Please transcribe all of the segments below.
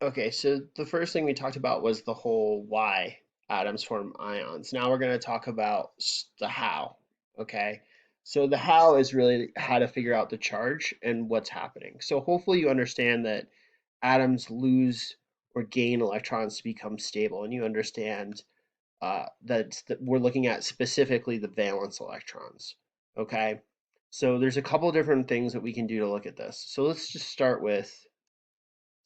Okay, so the first thing we talked about was the whole why atoms form ions. Now we're going to talk about the how. Okay, so the how is really how to figure out the charge and what's happening. So hopefully you understand that atoms lose or gain electrons to become stable, and you understand that we're looking at specifically the valence electrons. Okay, so there's a couple different things that we can do to look at this. So let's just start with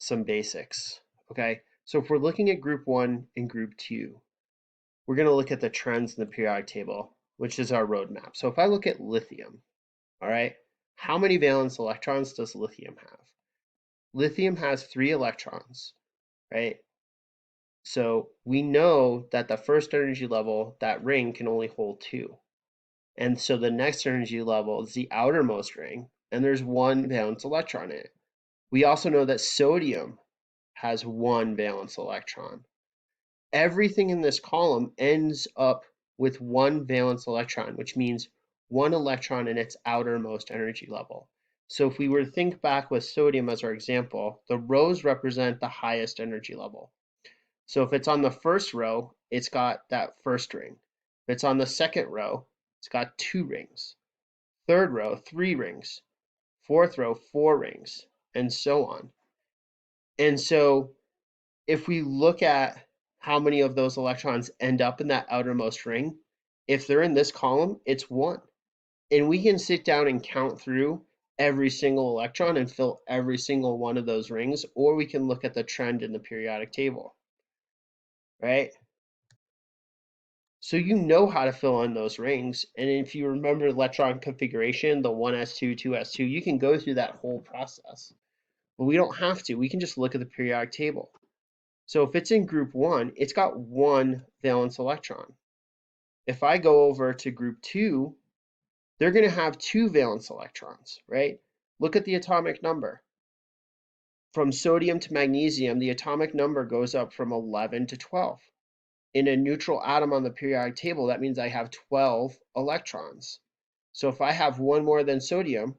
some basics. Okay, so if we're looking at group one and group two, we're going to look at the trends in the periodic table, which is our roadmap. So if I look at lithium, all right, how many valence electrons does lithium have? Lithium has 3 electrons, right? So we know that the first energy level, that ring, can only hold 2. And so the next energy level is the outermost ring, and there's 1 valence electron in it. We also know that sodium has 1 valence electron. Everything in this column ends up with 1 valence electron, which means 1 electron in its outermost energy level. So if we were to think back with sodium as our example, the rows represent the highest energy level. So if it's on the first row, it's got that first ring. If it's on the second row, it's got 2 rings. Third row, 3 rings. Fourth row, 4 rings, and so on. And so if we look at how many of those electrons end up in that outermost ring, if they're in this column, it's 1. And we can sit down and count through every single electron and fill every single one of those rings, or we can look at the trend in the periodic table, right? So you know how to fill in those rings. And if you remember electron configuration, the 1s2, 2s2, you can go through that whole process. But we don't have to. We can just look at the periodic table. So if it's in group 1, it's got 1 valence electron. If I go over to group 2, they're going to have 2 valence electrons, right? Look at the atomic number. From sodium to magnesium, the atomic number goes up from 11 to 12. In a neutral atom on the periodic table, that means I have 12 electrons. So if I have 1 more than sodium,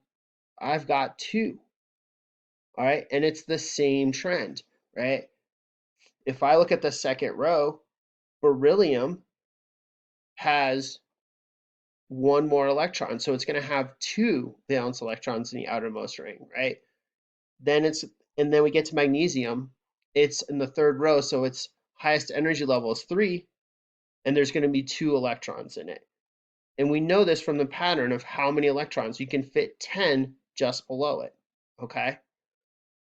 I've got 2. All right, and it's the same trend, right? If I look at the second row, beryllium has 1 more electron, so it's going to have 2 valence electrons in the outermost ring, right? And then we get to magnesium, it's in the third row, so its highest energy level is 3, and there's going to be 2 electrons in it. And we know this from the pattern of how many electrons. You can fit 10 just below it, okay?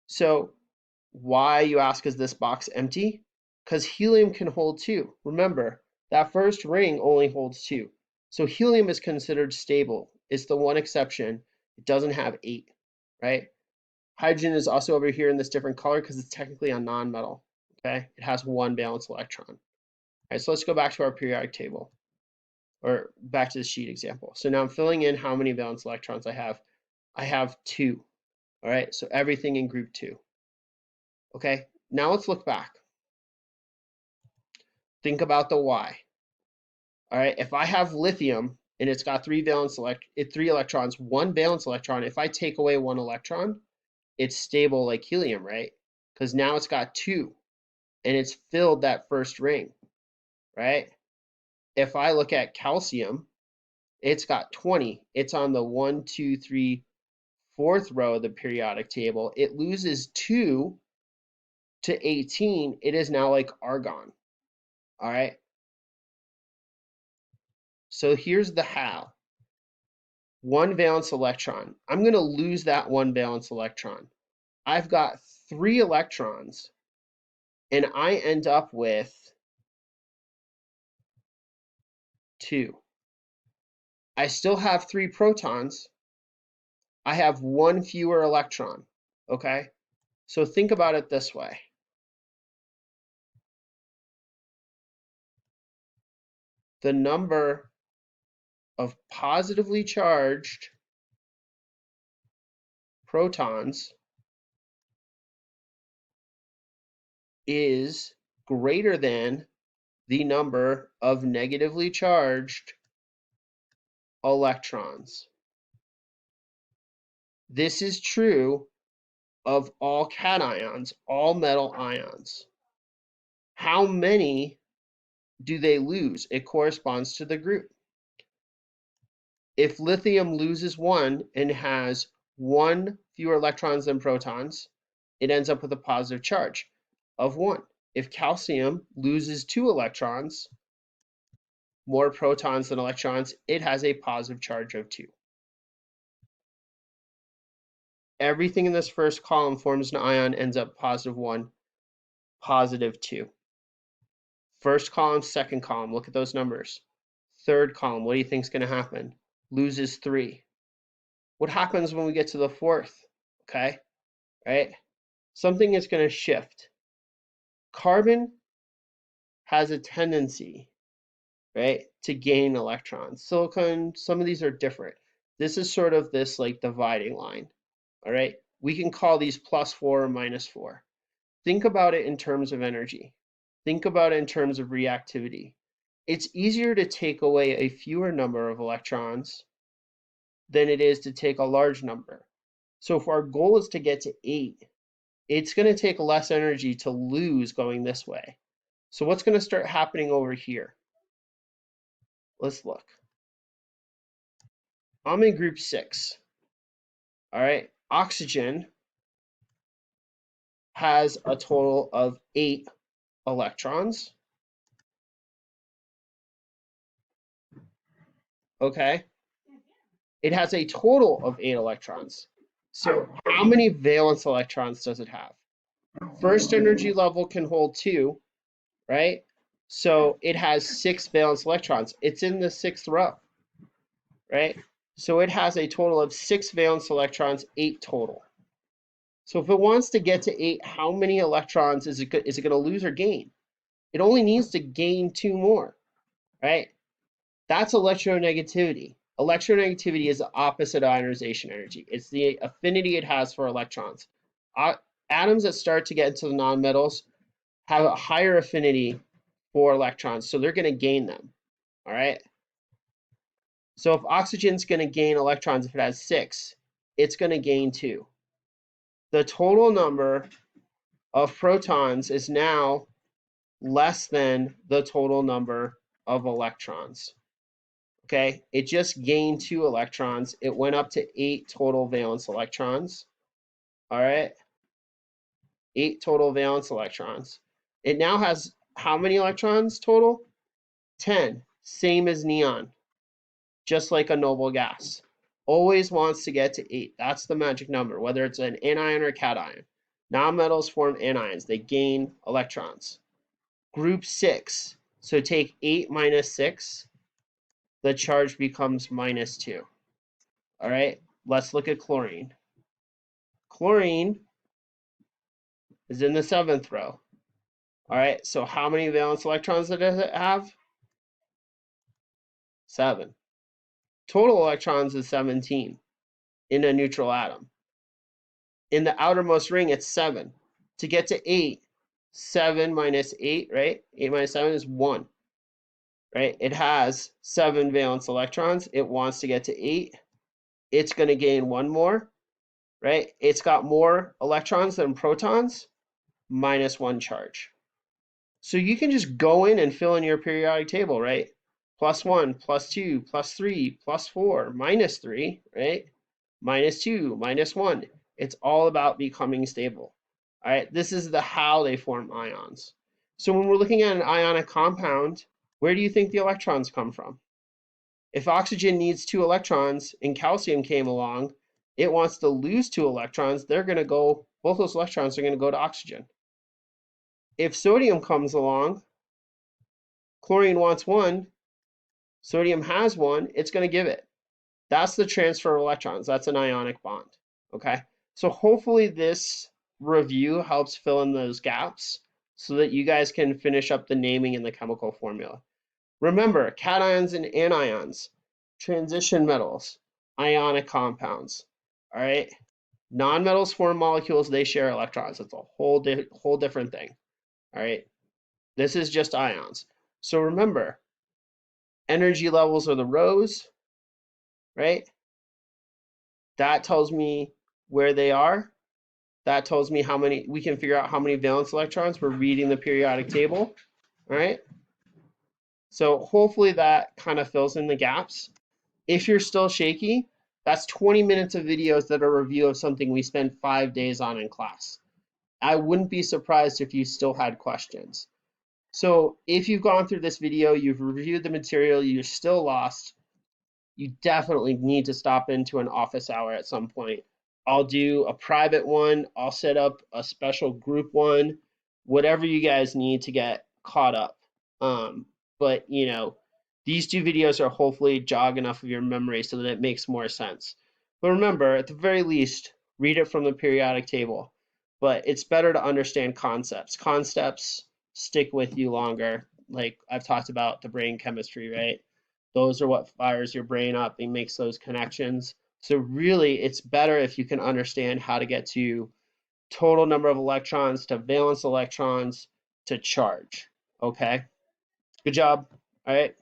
So why, you ask, is this box empty? Because helium can hold 2. Remember, that first ring only holds 2. So helium is considered stable. It's the one exception. It doesn't have 8, right? Hydrogen is also over here in this different color because it's technically a nonmetal, okay? It has 1 valence electron. All right, so let's go back to our periodic table, or back to the sheet example. So now I'm filling in how many valence electrons I have. I have 2, all right? So everything in group 2, okay? Now let's look back. Think about the why. All right, if I have lithium and it's got 3 electrons, 1 valence electron, if I take away 1 electron, it's stable like helium, right? Because now it's got 2 and it's filled that first ring, right? If I look at calcium, it's got 20. It's on the 1, 2, 3, 4th row of the periodic table. It loses 2 to 18. It is now like argon. All right. So here's the how. 1 valence electron. I'm going to lose that 1 valence electron. I've got 3 electrons, and I end up with 2. I still have 3 protons. I have 1 fewer electron, okay? So think about it this way. The number of positively charged protons is greater than the number of negatively charged electrons. This is true of all cations, all metal ions. How many do they lose? It corresponds to the group. If lithium loses one and has one fewer electrons than protons, it ends up with a positive charge of 1. If calcium loses 2 electrons, more protons than electrons, it has a positive charge of 2. Everything in this first column forms an ion, ends up positive 1, positive 2. First column, second column, look at those numbers. Third column, what do you think is going to happen? Loses 3. What happens when we get to the fourth? Okay, right? Something is going to shift. Carbon has a tendency, right, to gain electrons. Silicon, some of these are different. This is sort of this like dividing line, all right? We can call these +4 or -4. Think about it in terms of energy. Think about it in terms of reactivity. It's easier to take away a fewer number of electrons than it is to take a large number. So if our goal is to get to 8, it's going to take less energy to lose going this way. So what's going to start happening over here? Let's look. I'm in group 6. All right. Oxygen has a total of 8 electrons. Okay. It has a total of 8 electrons. So how many valence electrons does it have? First energy level can hold 2, right? So it has 6 valence electrons. It's in the 6th row, right? So it has a total of 6 valence electrons, 8 total. So if it wants to get to 8, how many electrons is it going to lose or gain? It only needs to gain 2 more, right? That's electronegativity. Electronegativity is the opposite of ionization energy. It's the affinity it has for electrons. Atoms that start to get into the nonmetals have a higher affinity for electrons, so they're going to gain them, all right? So if oxygen's going to gain electrons, if it has 6, it's going to gain 2. The total number of protons is now less than the total number of electrons. Okay, it just gained 2 electrons. It went up to 8 total valence electrons. All right, 8 total valence electrons. It now has how many electrons total? 10, same as neon, just like a noble gas. Always wants to get to 8. That's the magic number, whether it's an anion or a cation. Nonmetals form anions. They gain electrons. Group 6. So take 8 minus 6. The charge becomes -2. All right, let's look at chlorine. Chlorine is in the 7th row. All right, so how many valence electrons does it have? 7. Total electrons is 17 in a neutral atom. In the outermost ring, it's 7. To get to 8, 7 minus 8, right? 8 minus 7 is 1, right? It has 7 valence electrons. It wants to get to 8. It's going to gain 1 more, right? It's got more electrons than protons, -1 charge. So you can just go in and fill in your periodic table, right? +1, +2, +3, +4, -3, right? -2, -1. It's all about becoming stable. All right, this is the how they form ions. So when we're looking at an ionic compound, where do you think the electrons come from? If oxygen needs 2 electrons and calcium came along, it wants to lose 2 electrons, both those electrons are going to go to oxygen. If sodium comes along, chlorine wants 1, sodium has 1, it's going to give it. That's the transfer of electrons. That's an ionic bond, okay? So hopefully this review helps fill in those gaps so that you guys can finish up the naming and the chemical formula. Remember, cations and anions, transition metals, ionic compounds, all right? Nonmetals form molecules, they share electrons. It's a whole different thing, all right? This is just ions. So remember, energy levels are the rows, right? That tells me where they are. That tells me how many, we can figure out how many valence electrons we're reading the periodic table. All right. So hopefully that kind of fills in the gaps. If you're still shaky, that's 20 minutes of videos that are a review of something we spent 5 days on in class. I wouldn't be surprised if you still had questions. So if you've gone through this video, you've reviewed the material, you're still lost, you definitely need to stop into an office hour at some point. I'll do a private one, I'll set up a special group one, whatever you guys need to get caught up. But these two videos are hopefully jog enough of your memory so that it makes more sense. But remember, at the very least, read it from the periodic table. But it's better to understand concepts. Concepts stick with you longer. Like I've talked about the brain chemistry, right? Those are what fires your brain up and makes those connections. So really, it's better if you can understand how to get to total number of electrons, to valence electrons, to charge. Okay? Good job. All right.